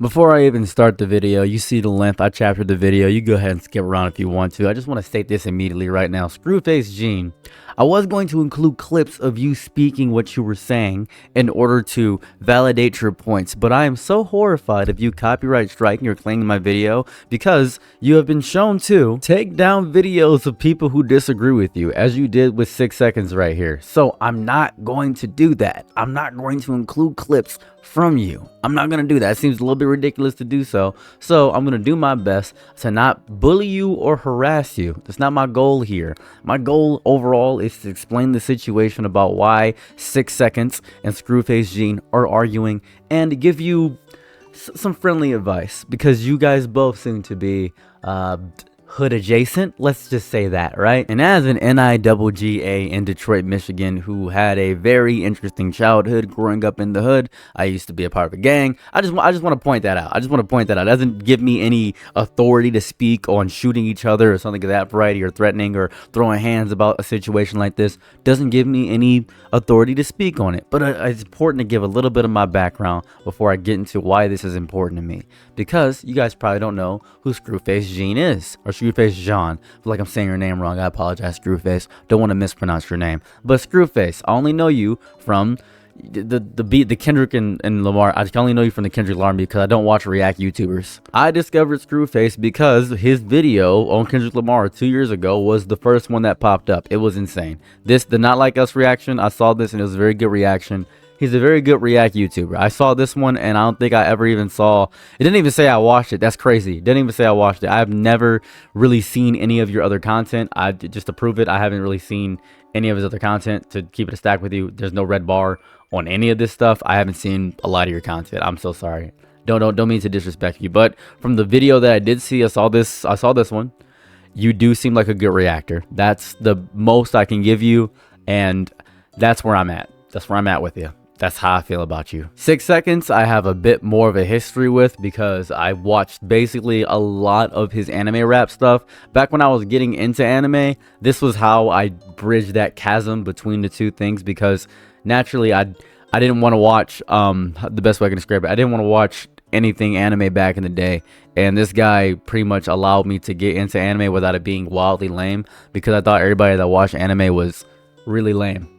Before I even start the video, you see the length. I chaptered the video. You go ahead and skip around if you want to. I just want to state this immediately right now. Screwface Gene, I was going to include clips of you speaking what you were saying in order to validate your points, but I am so horrified of you copyright striking or claiming my video because you have been shown to take down videos of people who disagree with you, as you did with 6 seconds right here. So I'm not going to do that. I'm not going to include clips from you. I'm not going to do that. It seems a little bit ridiculous to do so. So I'm going to do my best to not bully you or harass you. That's not my goal here. My goal overall is to explain the situation about why 6 seconds and Screwface Gene are arguing and give you some friendly advice, because you guys both seem to be hood adjacent, let's just say that, right? And as an NIGGA in Detroit, Michigan, who had a very interesting childhood growing up in the hood, I used to be a part of a gang. I just want to point that out. It doesn't give me any authority to speak on shooting each other or something of that variety, or threatening or throwing hands about a situation like this. Doesn't give me any authority to speak on it. But it's important to give a little bit of my background before I get into why this is important to me, because you guys probably don't know who Screwface Gene is, or Screwface Jean. I feel like I'm saying your name wrong. I apologize, Screwface. Don't want to mispronounce your name. But Screwface, I only know you from the Kendrick and Lamar. I only know you from the Kendrick Lamar because I don't watch React YouTubers. I discovered Screwface because his video on Kendrick Lamar 2 years ago was the first one that popped up. It was insane. The Not Like Us reaction, I saw this and it was a very good reaction. He's a very good React YouTuber. I saw this one and I don't think I ever even saw, it didn't even say I watched it. That's crazy. It didn't even say I watched it. I've never really seen any of your other content. Just to prove it, I haven't really seen any of his other content. To keep it a stack with you, there's no red bar on any of this stuff. I haven't seen a lot of your content. I'm so sorry. Don't mean to disrespect you, but from the video that I did see, I saw this one. You do seem like a good reactor. That's the most I can give you, and that's where I'm at. That's where I'm at with you. That's how I feel about you. 6 seconds, I have a bit more of a history with, because I watched basically a lot of his anime rap stuff. Back when I was getting into anime, this was how I bridged that chasm between the two things, because naturally I didn't want to watch, the best way I can describe it, I didn't want to watch anything anime back in the day, and this guy pretty much allowed me to get into anime without it being wildly lame, because I thought everybody that watched anime was really lame.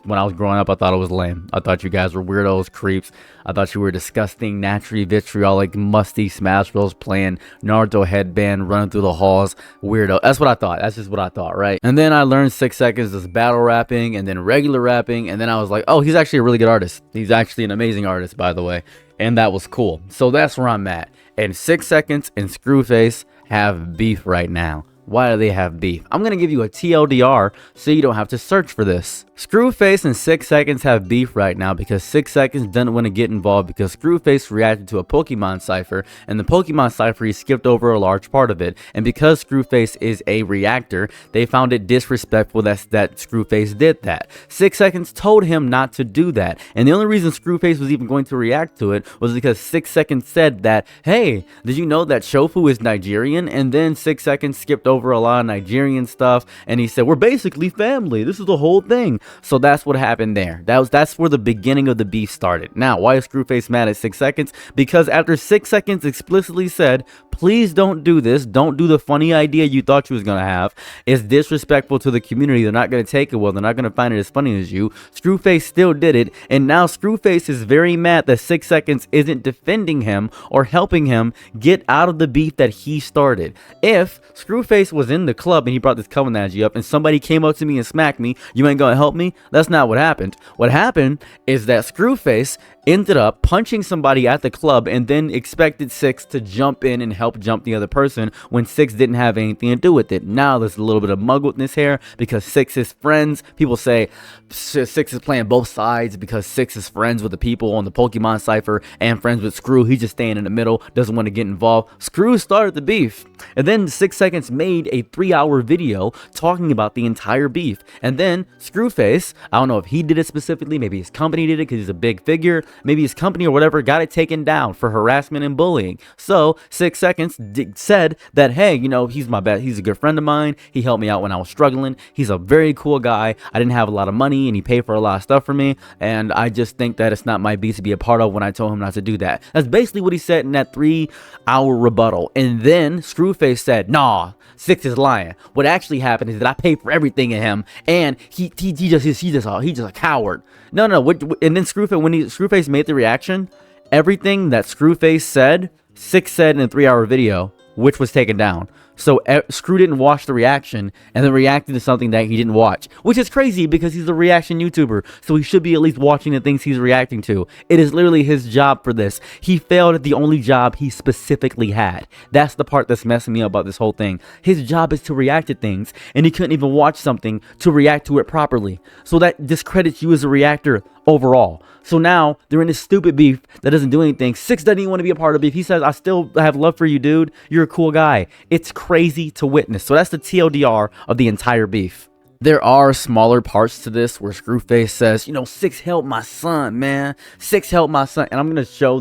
When I was growing up, I thought it was lame. I thought you guys were weirdos, creeps. I thought you were disgusting, naturally vitriolic, musty Smash Bros. Playing Naruto headband, running through the halls, weirdo. That's what I thought. That's just what I thought, right? And then I learned 6 seconds is battle rapping, and then regular rapping, and then I was like, oh, he's actually a really good artist. He's actually an amazing artist, by the way. And that was cool. So that's where I'm at. And 6 seconds and Screwface have beef right now. Why do they have beef? I'm going to give you a TLDR so you don't have to search for this. Screwface and 6 seconds have beef right now because 6 seconds didn't want to get involved because Screwface reacted to a Pokemon cipher, and the Pokemon cipher, he skipped over a large part of it. And because Screwface is a reactor, they found it disrespectful that Screwface did that. 6 seconds told him not to do that. And the only reason Screwface was even going to react to it was because 6 seconds said that, hey, did you know that Shofu is Nigerian? And then 6 seconds skipped over a lot of Nigerian stuff, and he said, we're basically family. This is the whole thing. So that's what happened there. That's where the beginning of the beef started. Now, why is Screwface mad at 6 seconds? Because after 6 seconds explicitly said, please don't do this. Don't do the funny idea you thought you was going to have. It's disrespectful to the community. They're not going to take it well. They're not going to find it as funny as you. Screwface still did it. And now Screwface is very mad that 6 seconds isn't defending him or helping him get out of the beef that he started. If Screwface was in the club and he brought this cum analogy up and somebody came up to me and smacked me, you ain't going to help me? That's not what happened. What happened is that Screwface ended up punching somebody at the club and then expected 6 to jump in and help jump the other person when 6 didn't have anything to do with it. Now there's a little bit of muggledness here because 6 is friends. People say 6 is playing both sides because 6 is friends with the people on the Pokemon cipher and friends with Screw. He's just staying in the middle, doesn't want to get involved. Screw started the beef, and then 6 seconds made a 3-hour video talking about the entire beef. And then Screwface, I don't know if he did it specifically, maybe his company did it because he's a big figure, maybe his company or whatever got it taken down for harassment and bullying. So 6 seconds said that, hey, you know, he's a good friend of mine. He helped me out when I was struggling. He's a very cool guy. I didn't have a lot of money and he paid for a lot of stuff for me. And I just think that it's not my beat to be a part of when I told him not to do that. That's basically what he said in that 3-hour rebuttal. And then Screwface said, nah, 6 is lying. What actually happened is that I paid for everything in him, and he's just a coward. No. And then Screwface made the reaction, everything that Screwface said, 6 said in a 3-hour video, which was taken down. So Scru didn't watch the reaction and then reacted to something that he didn't watch, which is crazy because he's a reaction YouTuber. So he should be at least watching the things he's reacting to. It is literally his job for this. He failed at the only job he specifically had. That's the part that's messing me up about this whole thing. His job is to react to things, and he couldn't even watch something to react to it properly. So that discredits you as a reactor overall. So now they're in this stupid beef that doesn't do anything. 6 doesn't even want to be a part of beef. He says, I still have love for you, dude. You're a cool guy. It's crazy to witness. So that's the TLDR of the entire beef. There are smaller parts to this where Screwface says, you know, 6 helped my son, man. 6 helped my son. And I'm going to show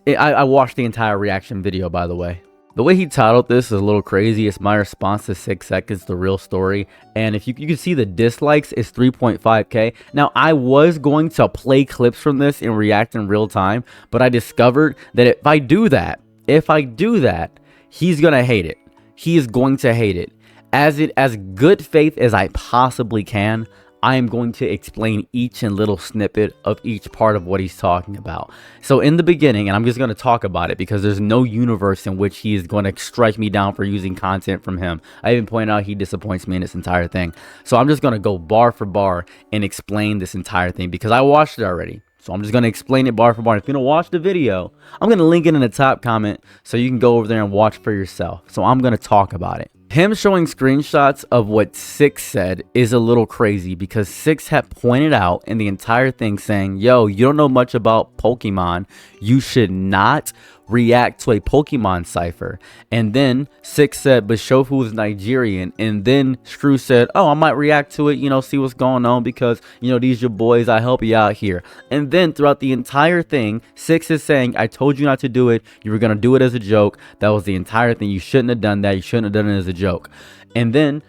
I watched the entire reaction video, by the way. The way he titled this is a little crazy. It's my response to 6 seconds, the real story. And if you can see the dislikes, it's 3.5K. Now, I was going to play clips from this and react in real time, but I discovered that if I do that, he's going to hate it. He is going to hate it. As good faith as I possibly can, I am going to explain each and little snippet of each part of what he's talking about. So in the beginning, and I'm just going to talk about it because there's no universe in which he is going to strike me down for using content from him. I even pointed out he disappoints me in this entire thing. So I'm just going to go bar for bar and explain this entire thing because I watched it already. So I'm just going to explain it bar for bar. If you're going to watch the video, I'm going to link it in the top comment so you can go over there and watch for yourself. So I'm going to talk about it. Him showing screenshots of what 6 said is a little crazy because 6 had pointed out in the entire thing saying, yo, you don't know much about Pokemon. You should not react to a Pokemon cipher. And then 6 said, but Shofu is Nigerian. And then Scru said, oh, I might react to it, you know, see what's going on because, you know, these your boys. I help you out here. And then throughout the entire thing, 6 is saying, I told you not to do it. You were going to do it as a joke. That was the entire thing. You shouldn't have done that. You shouldn't have done it as a joke. And then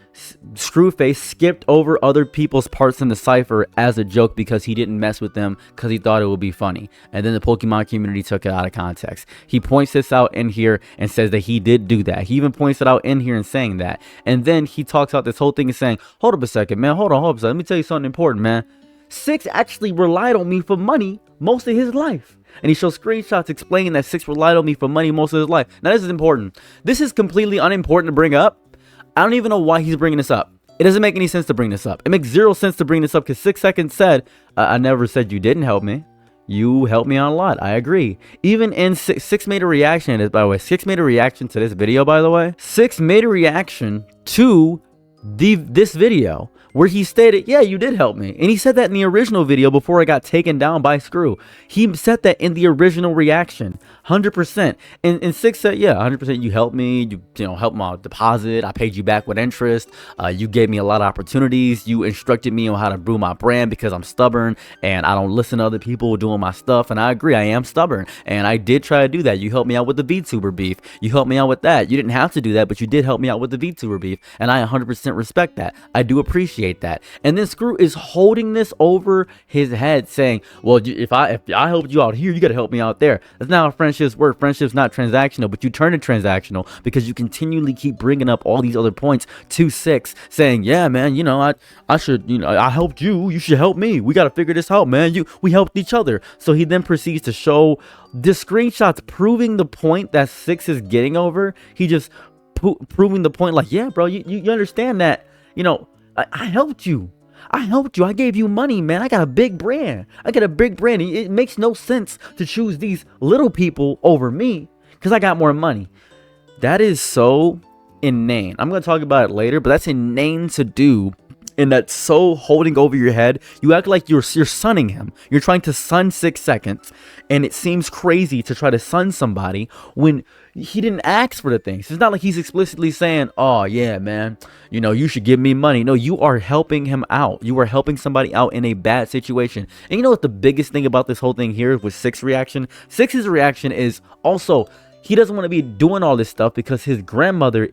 Screwface skipped over other people's parts in the cipher as a joke because he didn't mess with them because he thought it would be funny. And then the Pokemon community took it out of context. He points this out in here and says that he did do that. He even points it out in here and saying that. And then he talks out this whole thing and saying, hold up a second, man. Hold on a second. Let me tell you something important, man. 6 actually relied on me for money most of his life. And he shows screenshots explaining that 6 relied on me for money most of his life. Now, this is important. This is completely unimportant to bring up. I don't even know why he's bringing this up. It doesn't make any sense to bring this up. It makes 0 sense to bring this up because 6 seconds said, I never said you didn't help me. You helped me out a lot. I agree. Even in 6 made a reaction to this, by the way. 6 made a reaction to this video, by the way. 6 made a reaction to this video where he stated, yeah, you did help me. And he said that in the original video before it got taken down by Scru. He said that in the original reaction, 100%. And 6 said, yeah, 100% you helped me. You know, helped my deposit. I paid you back with interest. You gave me a lot of opportunities. You instructed me on how to brew my brand because I'm stubborn and I don't listen to other people doing my stuff. And I agree, I am stubborn. And I did try to do that. You helped me out with the VTuber beef. You helped me out with that. You didn't have to do that, but you did help me out with the VTuber beef. And I 100% respect that. I do appreciate that. And then Scru is holding this over his head saying, well, if I helped you out here, you got to help me out there. That's not how friendships work. Friendships not transactional, but you turn it transactional because you continually keep bringing up all these other points to 6 saying, yeah, man, you know, I should, you know, I helped you. You should help me. We got to figure this out, man. We helped each other. So he then proceeds to show the screenshots proving the point that 6 is getting over. He just proving the point like, yeah, bro, you understand that, you know, I helped you. I helped you. I gave you money, man. I got a big brand. It makes no sense to choose these little people over me because I got more money. That is so inane. I'm going to talk about it later, but that's inane to do and that's so holding over your head. You act like you're sunning him. You're trying to sun 6 seconds, and it seems crazy to try to sun somebody when he didn't ask for the things. It's not like he's explicitly saying, oh yeah, man, you know, you should give me money. No, you are helping him out. You are helping somebody out in a bad situation. And you know what the biggest thing about this whole thing here with Six's reaction? Six's reaction is also, he doesn't want to be doing all this stuff because his grandmother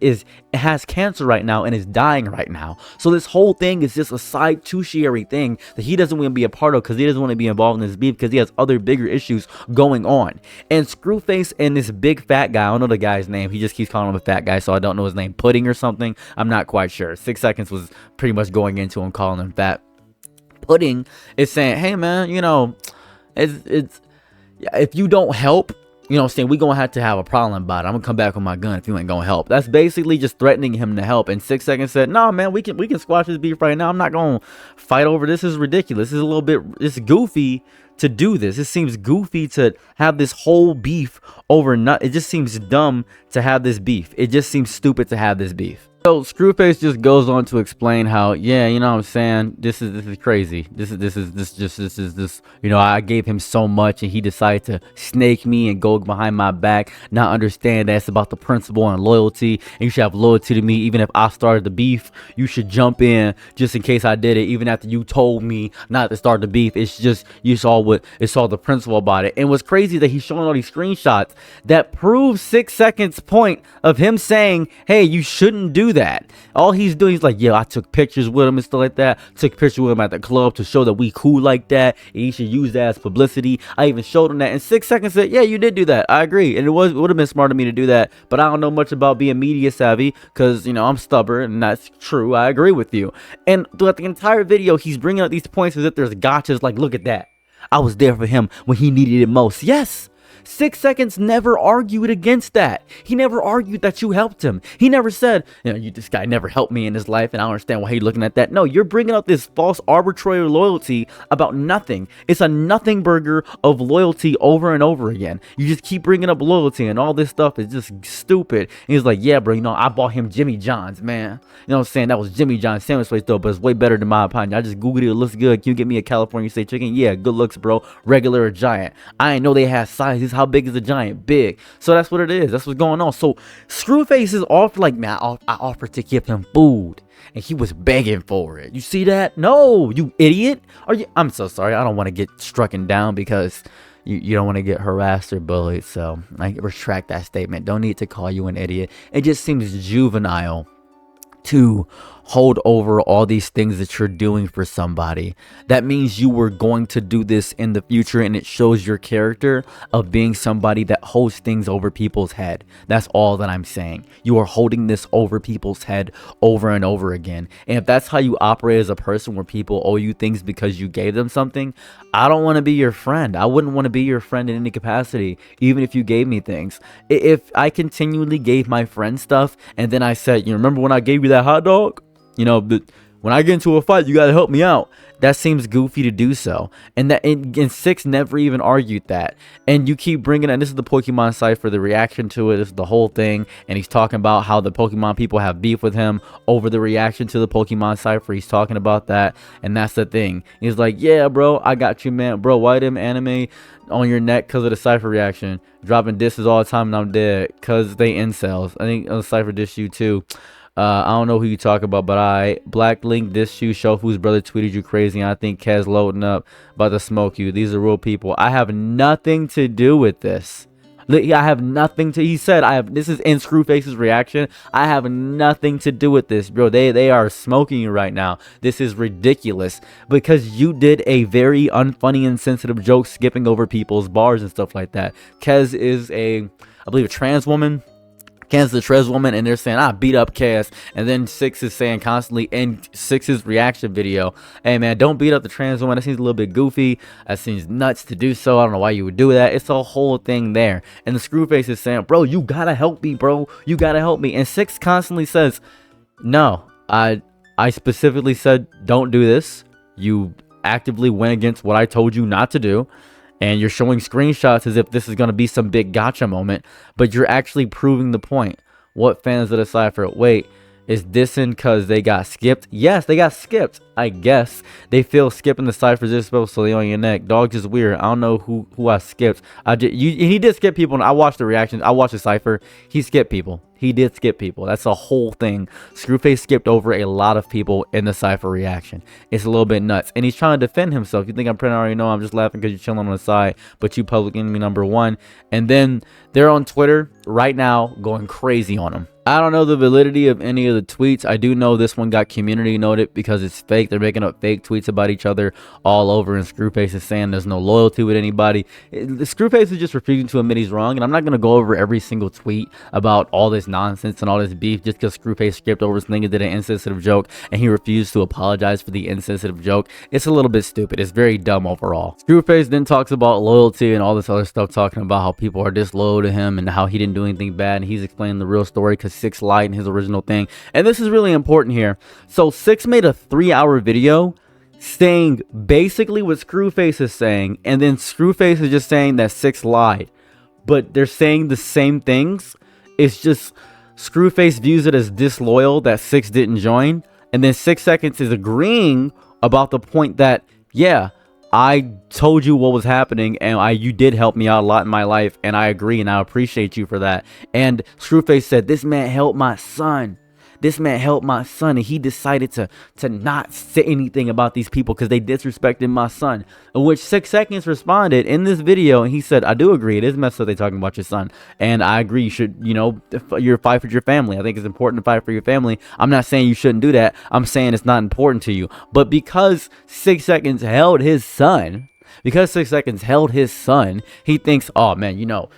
has cancer right now and is dying right now. So this whole thing is just a side tertiary thing that he doesn't want to be a part of because he doesn't want to be involved in this beef because he has other bigger issues going on. And Screwface and this big fat guy, I don't know the guy's name. He just keeps calling him a fat guy, so I don't know his name. Pudding or something. I'm not quite sure. 6 seconds was pretty much going into him calling him fat. Pudding is saying, hey man, you know, it's if you don't help, you know what I'm saying, we gonna have to have a problem about it. I'm gonna come back with my gun if you ain't gonna help. That's basically just threatening him to help. And 6 seconds said, no man, we can squash this beef right now. I'm not gonna fight over this. This is ridiculous. This is a little bit, it's goofy to do this. It seems goofy to have this whole beef over it just seems dumb to have this beef. It just seems stupid to have this beef. So Screwface just goes on to explain how, yeah, you know what I'm saying, this is crazy. This is you know, I gave him so much and he decided to snake me and go behind my back, not understand that it's about the principle and loyalty, and you should have loyalty to me. Even if I started the beef, you should jump in just in case I did it, even after you told me not to start the beef. It's just, you saw the principle about it. And what's crazy that he's showing all these screenshots that prove 6 seconds point of him saying, hey, you shouldn't do that. All he's doing is like, yeah, I took pictures with him and stuff like that. Took pictures with him at the club to show that we cool like that, and he should use that as publicity. I even showed him that, and 6 seconds said, yeah, you did do that. I agree, and it would have been smart of me to do that, but I don't know much about being media savvy because, you know, I'm stubborn, and that's true. I agree with you. And throughout the entire video, he's bringing up these points as if there's gotchas. Like, look at that, I was there for him when he needed it most. Yes. 6 seconds never argued against that. He never argued that you helped him. He never said, you know, this guy never helped me in his life and I don't understand why he's looking at that. No, you're bringing up this false arbitrary loyalty about nothing. It's a nothing burger of loyalty over and over again. You just keep bringing up loyalty and all this stuff is just stupid. And he's like, yeah, bro, you know, I bought him Jimmy John's, man. You know what I'm saying? That was Jimmy John's sandwich place though, but it's way better than my opinion. I just Googled it. It looks good. Can you get me a California steak chicken? Yeah, good looks, bro. Regular or giant. I didn't know they had sizes. How big is a giant? Big. So that's what it is. That's what's going on. So Screwface is off like, man, I offered to give him food and he was begging for it. You see that? No, you idiot. I'm so sorry. I don't want to get strucken down because you don't want to get harassed or bullied. So I retract that statement. Don't need to call you an idiot. It just seems juvenile to hold over all these things that you're doing for somebody. That means you were going to do this in the future, and it shows your character of being somebody that holds things over people's head. That's all that I'm saying. You are holding this over people's head over and over again. And if that's how you operate as a person, where people owe you things because you gave them something, I don't want to be your friend. I wouldn't want to be your friend in any capacity, even if you gave me things. If I continually gave my friend stuff and then I said, you remember when I gave you that hot dog? You know, but when I get into a fight, you got to help me out. That seems goofy to do so. And 6 never even argued that. And you keep bringing, and this is the Pokemon Cypher, the reaction to it is the whole thing. And he's talking about how the Pokemon people have beef with him over the reaction to the Pokemon Cypher. He's talking about that. And that's the thing. He's like, yeah, bro, I got you, man. Bro, why them anime on your neck because of the Cypher reaction? Dropping disses all the time and I'm dead because they incels. I think the Cypher diss you too. I don't know who you talk about, but Black Link this you show whose brother tweeted you crazy, and I think Kez loading up about to smoke you. These are real people. I have nothing to do with this. I have nothing to, he said, this is in Screwface's reaction. I have nothing to do with this, bro. They are smoking you right now. This is ridiculous because you did a very unfunny and sensitive joke skipping over people's bars and stuff like that. Kez is I believe a trans woman. Ken's the trans woman, and they're saying, I beat up Kez. And then 6 is saying constantly in 6's reaction video, hey man, don't beat up the trans woman. That seems a little bit goofy. That seems nuts to do so. I don't know why you would do that. It's a whole thing there. And the Screwface is saying, bro, you gotta help me, bro. You gotta help me. And 6 constantly says, no, I specifically said don't do this. You actively went against what I told you not to do. And you're showing screenshots as if this is going to be some big gotcha moment, but you're actually proving the point. What fans of the Cypher? Wait, is dissing because they got skipped. Yes, they got skipped. I guess they feel skipping the ciphers is supposed to lay on your neck. Dogs is weird. I don't know who I skipped. He did skip people, and I watched the reactions. I watched the cipher. He skipped people. He did skip people. That's the whole thing. Screwface skipped over a lot of people in the cipher reaction. It's a little bit nuts, and he's trying to defend himself. You think I'm pretty already know I'm just laughing because you're chilling on the side, but you public enemy number one. And then they're on Twitter right now going crazy on him. I don't know the validity of any of the tweets. I do know this one got community noted because it's fake. They're making up fake tweets about each other all over, and Screwface is saying there's no loyalty with anybody. The Screwface is just refusing to admit he's wrong, and I'm not going to go over every single tweet about all this nonsense and all this beef just because Screwface skipped over something and did an insensitive joke, and he refused to apologize for the insensitive joke. It's a little bit stupid. It's very dumb overall. Screwface then talks about loyalty and all this other stuff, talking about how people are disloyal to him and how he didn't do anything bad, and he's explaining the real story because 6 lied in his original thing. And this is really important here. So 6 made a 3-hour video saying basically what Screwface is saying, and then Screwface is just saying that 6 lied, but they're saying the same things. It's just Screwface views it as disloyal that 6 didn't join, and then 6 seconds is agreeing about the point that, yeah, I told you what was happening, and you did help me out a lot in my life, and I agree, and I appreciate you for that. And Screwface said, this man helped my son. This man helped my son, and he decided to not say anything about these people because they disrespected my son. In which 6 seconds responded in this video, and he said, I do agree. It is messed up they talking about your son. And I agree you should, you're fight for your family. I think it's important to fight for your family. I'm not saying you shouldn't do that. I'm saying it's not important to you. But because 6 seconds held his son, he thinks, oh man,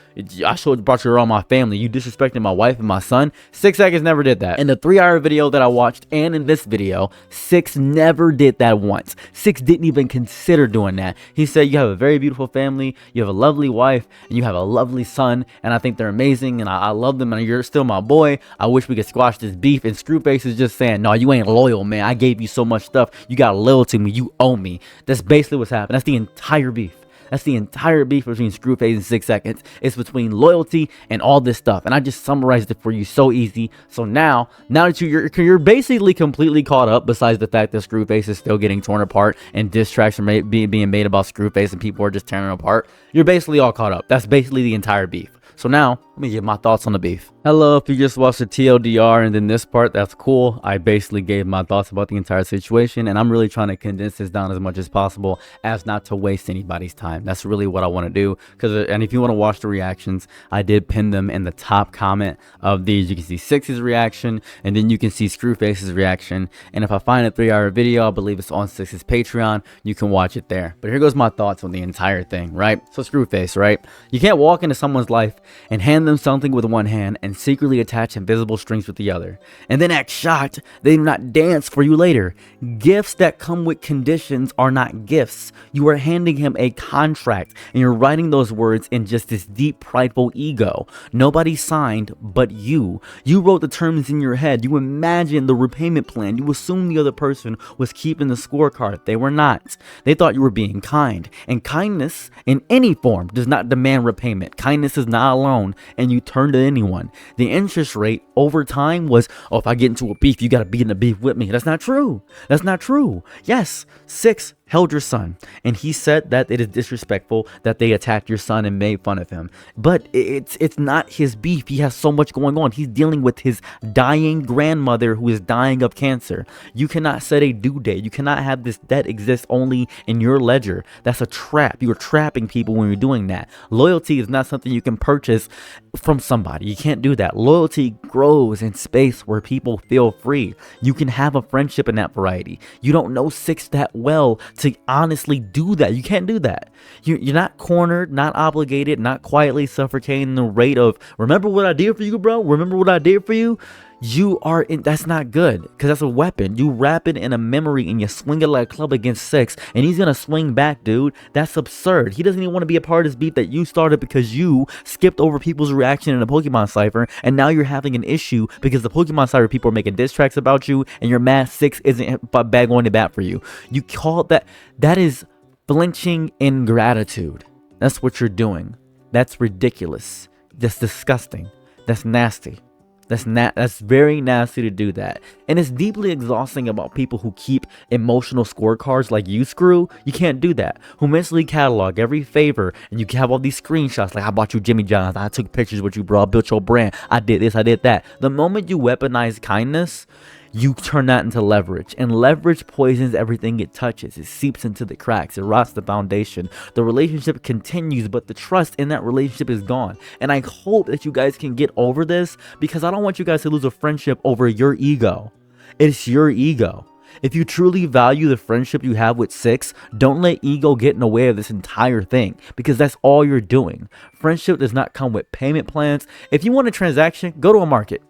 I should have brought you around my family. You disrespected my wife and my son. 6 seconds never did that. In the 3-hour video that I watched and in this video, 6 never did that once. 6 didn't even consider doing that. He said, you have a very beautiful family, you have a lovely wife, and you have a lovely son, and I think they're amazing, and I love them, and you're still my boy. I wish we could squash this beef. And Screwface is just saying, no, you ain't loyal, man. I gave you so much stuff. You got loyal to me. You owe me. That's basically what's happened. That's the entire beef. That's the entire beef between Screwface and 6 seconds. It's between loyalty and all this stuff. And I just summarized it for you so easy. So now that you're basically completely caught up, besides the fact that Screwface is still getting torn apart and diss tracks are being made about Screwface and people are just tearing him apart. You're basically all caught up. That's basically the entire beef. So now, let me give my thoughts on the beef. Hello, if you just watched the TLDR and then this part, that's cool. I basically gave my thoughts about the entire situation, and I'm really trying to condense this down as much as possible as not to waste anybody's time. That's really what I want to do. And if you want to watch the reactions, I did pin them in the top comment of these. You can see 6's reaction, and then you can see Screwface's reaction. And if I find a 3-hour video, I believe it's on 6's Patreon, you can watch it there. But here goes my thoughts on the entire thing, right? So Screwface, right? You can't walk into someone's life and hand them something with one hand and secretly attach invisible strings with the other, and then act shocked they do not dance for you later. Gifts that come with conditions are not gifts. You are handing him a contract, and you're writing those words in just this deep, prideful ego. Nobody signed but you. You wrote the terms in your head. You imagined the repayment plan. You assumed the other person was keeping the scorecard. They were not. They thought you were being kind, and kindness in any form does not demand repayment. Kindness is not a loan, and you turn to anyone. The interest rate over time was, oh, if I get into a beef, you got to be in the beef with me. That's not true. That's not true. Yes, 6 held your son, and he said that it is disrespectful that they attacked your son and made fun of him. But it's not his beef. He has so much going on. He's dealing with his dying grandmother who is dying of cancer. You cannot set a due date. You cannot have this debt exist only in your ledger. That's a trap. You are trapping people when you're doing that. Loyalty is not something you can purchase from somebody. You can't do that. Loyalty grows in space where people feel free. You can have a friendship in that variety. You don't know 6 that well to honestly do that. You can't do that. You're not cornered, not obligated, not quietly suffocating the rate of, remember what I did for you, bro? Remember what I did for you? You are in, that's not good, because that's a weapon. You wrap it in a memory and you swing it like a club against 6, and he's gonna swing back, dude. That's absurd. He doesn't even want to be a part of this beef that you started because you skipped over people's reaction in a Pokemon cipher, and now you're having an issue because the Pokemon cipher people are making diss tracks about you, and your mad 6 isn't bad going to bat for you. You call that is flinching ingratitude. That's what you're doing. That's ridiculous. That's disgusting. That's nasty. That's very nasty to do that. And it's deeply exhausting about people who keep emotional scorecards like you, Screw. You can't do that. Who mentally catalog every favor, and you have all these screenshots like, I bought you Jimmy John's, I took pictures with you, bro, I built your brand, I did this, I did that. The moment you weaponize kindness, you turn that into leverage, and leverage poisons everything it touches. It seeps into the cracks, it rots the foundation. The relationship continues, but the trust in that relationship is gone. And I hope that you guys can get over this, because I don't want you guys to lose a friendship over your ego. It's your ego. If you truly value the friendship you have with Six, don't let ego get in the way of this entire thing, because that's all you're doing. Friendship does not come with payment plans. If you want a transaction, go to a market.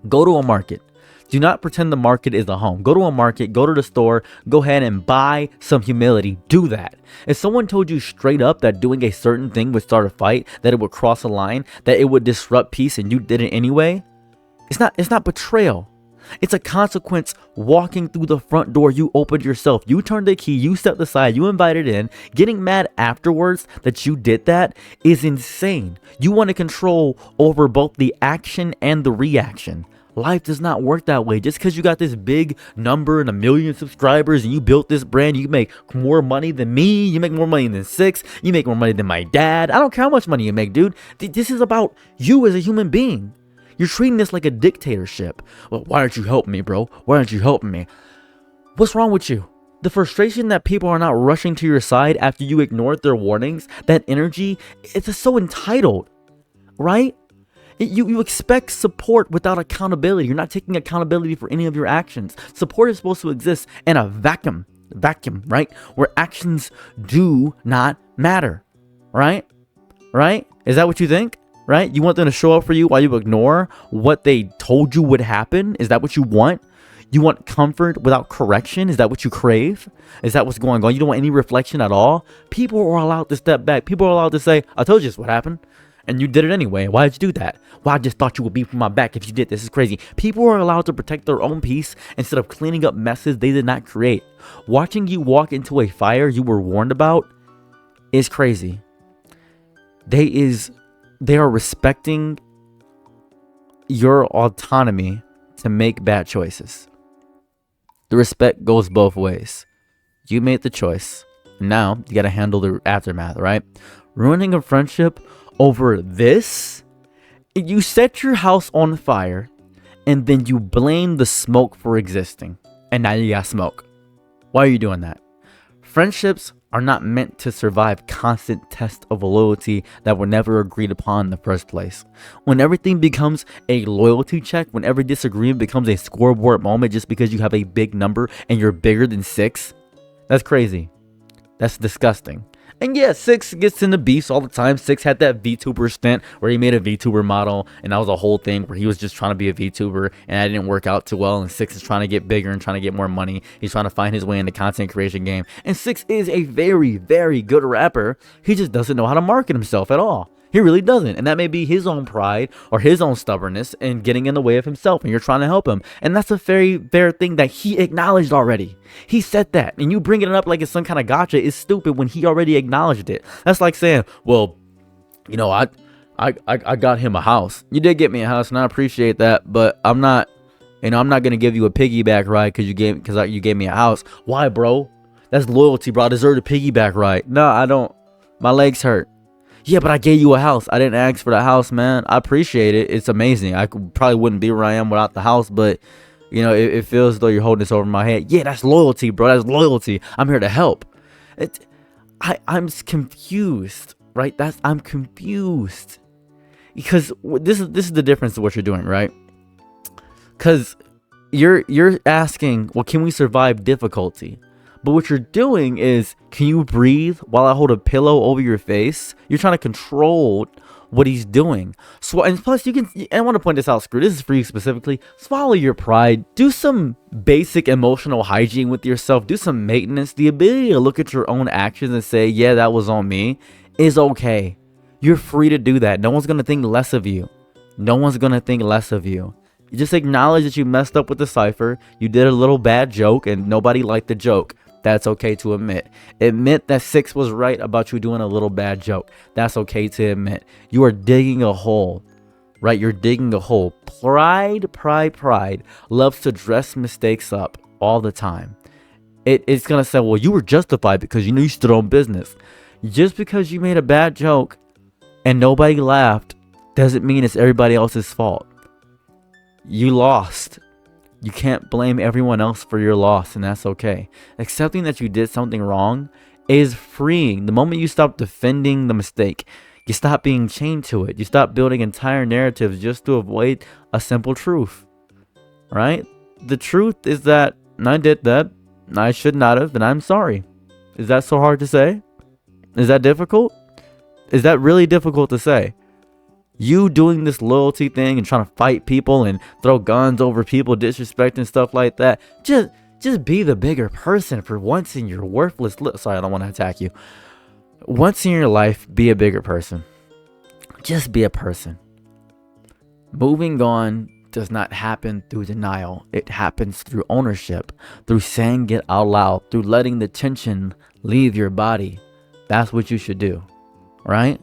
Go to a market. Do not pretend the market is a home. Go to a market, go to the store, go ahead and buy some humility. Do that. If someone told you straight up that doing a certain thing would start a fight, that it would cross a line, that it would disrupt peace, and you did it anyway, it's not betrayal. It's a consequence. Walking through the front door, you opened yourself. You turned the key, you stepped aside, you invited in. Getting mad afterwards that you did that is insane. You want to control over both the action and the reaction. Life does not work that way. Just because you got this big number and 1 million subscribers and you built this brand, you make more money than me, you make more money than Six, you make more money than my dad. I don't care how much money you make, dude. This is about you as a human being. You're treating this like a dictatorship. Well, why aren't you helping me, bro? Why aren't you helping me? What's wrong with you? The frustration that people are not rushing to your side after you ignored their warnings, that energy, it's just so entitled, right? You expect support without accountability. You're not taking accountability for any of your actions. Support is supposed to exist in a vacuum, right? Where actions do not matter, right? Is that what you think? Right? You want them to show up for you while you ignore what they told you would happen? Is that what you want? You want comfort without correction? Is that what you crave? Is that what's going on? You don't want any reflection at all? People are allowed to step back. People are allowed to say, I told you this would happen. And you did it anyway. Why did you do that? Well, I just thought you would be from my back if you did. This is crazy. People are allowed to protect their own peace instead of cleaning up messes they did not create. Watching you walk into a fire you were warned about is crazy. They are respecting your autonomy to make bad choices. The respect goes both ways. You made the choice. Now you got to handle the aftermath, right? Ruining a friendship over this? You set your house on fire and then you blame the smoke for existing. And now you got smoke. Why are you doing that? Friendships are not meant to survive constant tests of loyalty that were never agreed upon in the first place. When everything becomes a loyalty check, when every disagreement becomes a scoreboard moment just because you have a big number and you're bigger than Six, that's crazy. That's disgusting. And yeah, Six gets into beefs all the time. Six had that VTuber stint where he made a VTuber model, and that was a whole thing where he was just trying to be a VTuber, and that didn't work out too well. And Six is trying to get bigger and trying to get more money. He's trying to find his way in the content creation game. And Six is a very, very good rapper. He just doesn't know how to market himself at all. He really doesn't. And that may be his own pride or his own stubbornness and getting in the way of himself, and you're trying to help him. And that's a very fair thing that he acknowledged already. He said that. And you bringing it up like it's some kind of gotcha is stupid when he already acknowledged it. That's like saying, well, you know, I got him a house. You did get me a house, and I appreciate that, but I'm not going to give you a piggyback ride because you gave me a house. Why, bro? That's loyalty, bro. I deserve a piggyback ride. No, I don't. My legs hurt. Yeah, but I gave you a house. I didn't ask for the house, man. I appreciate it. It's amazing. I probably wouldn't be where I am without the house, but, you know, it feels as though you're holding this over my head. Yeah, that's loyalty, bro. That's loyalty. I'm here to help. I'm confused, right? I'm confused. Because this is the difference of what you're doing, right? Because you're asking, well, can we survive difficulty? But what you're doing is, can you breathe while I hold a pillow over your face? You're trying to control what he's doing. So, and plus you can, and I want to point this out, Screw, this is for you specifically. Swallow your pride. Do some basic emotional hygiene with yourself. Do some maintenance. The ability to look at your own actions and say, yeah, that was on me, is okay. You're free to do that. No one's going to think less of you. No one's going to think less of you. You just acknowledge that you messed up with the cipher. You did a little bad joke and nobody liked the joke. That's okay to admit. Admit that Six was right about you doing a little bad joke. That's okay to admit. You are digging a hole right? You're digging a hole. Pride loves to dress mistakes up all the time. It's going to say, well, you were justified because you knew you stood on business. Just because you made a bad joke and nobody laughed doesn't mean it's everybody else's fault. You lost. You can't blame everyone else for your loss, and that's okay. Accepting that you did something wrong is freeing. The moment you stop defending the mistake, you stop being chained to it. You stop building entire narratives just to avoid a simple truth, right? The truth is that I did that, I should not have, and I'm sorry. Is that so hard to say? Is that difficult? Is that really difficult to say? You doing this loyalty thing and trying to fight people and throw guns over people, disrespecting stuff like that. Just be the bigger person for once in your worthless sorry, I don't want to attack you. Once in your life, be a bigger person. Just be a person. Moving on does not happen through denial. It happens through ownership, through saying it out loud, through letting the tension leave your body. That's what you should do, right?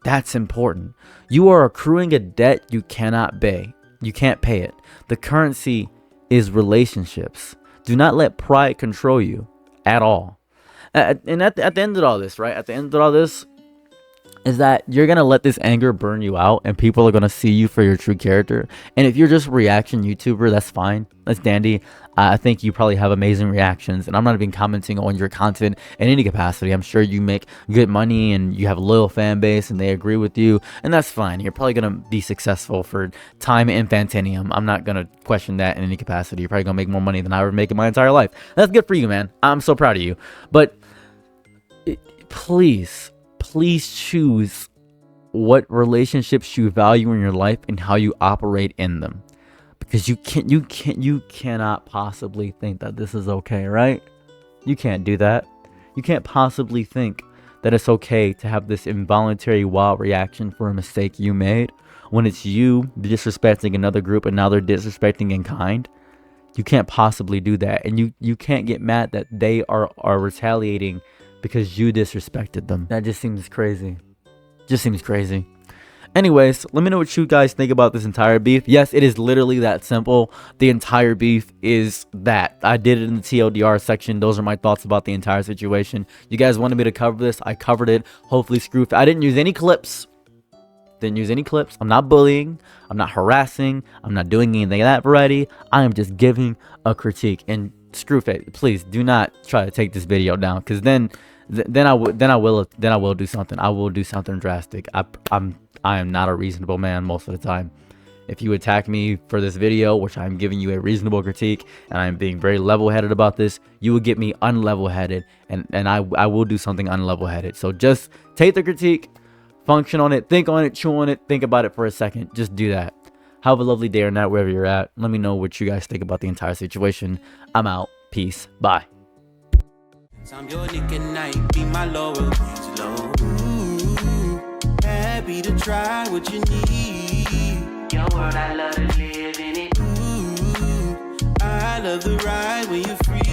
That's important. You are accruing a debt you cannot pay. You can't pay it. The currency is relationships. Do not let pride control you at all. And at the end of all this, right? At the end of all this is that you're going to let this anger burn you out and people are going to see you for your true character. And if you're just a reaction YouTuber, that's fine. That's dandy. I think you probably have amazing reactions, and I'm not even commenting on your content in any capacity. I'm sure you make good money and you have a loyal fan base and they agree with you, and that's fine. You're probably going to be successful for time infantinium. I'm not going to question that in any capacity. You're probably going to make more money than I ever make in my entire life. That's good for you, man. I'm so proud of you. But please choose what relationships you value in your life and how you operate in them. Because you cannot possibly think that this is okay, right? You can't do that. You can't possibly think that it's okay to have this involuntary wild reaction for a mistake you made when it's you disrespecting another group and now they're disrespecting in kind. You can't possibly do that. And you can't get mad that they are retaliating because you disrespected them. That just seems crazy. Just seems crazy. Anyways, let me know what you guys think about this entire beef. Yes, it is literally that simple. The entire beef is that. I did it in the TLDR section. Those are my thoughts about the entire situation. You guys wanted me to cover this. I covered it. Hopefully, Scru. I didn't use any clips. I'm not bullying. I'm not harassing. I'm not doing anything of that variety. I am just giving a critique. And Screwface, please do not try to take this video down, because then I will do something. I will do something drastic. I am not a reasonable man most of the time. If you attack me for this video, which I'm giving you a reasonable critique, and I'm being very level-headed about this, you will get me unlevel-headed, and I will do something unlevel-headed. So just take the critique, function on it, think on it, chew on it, think about it for a second. Just do that. Have a lovely day or night wherever you're at. Let me know what you guys think about the entire situation. I'm out. Peace. Bye. I'm your Nick and Night, be my Laura. Happy to try what you need. Your world, I love to live in it. I love the ride when you're free.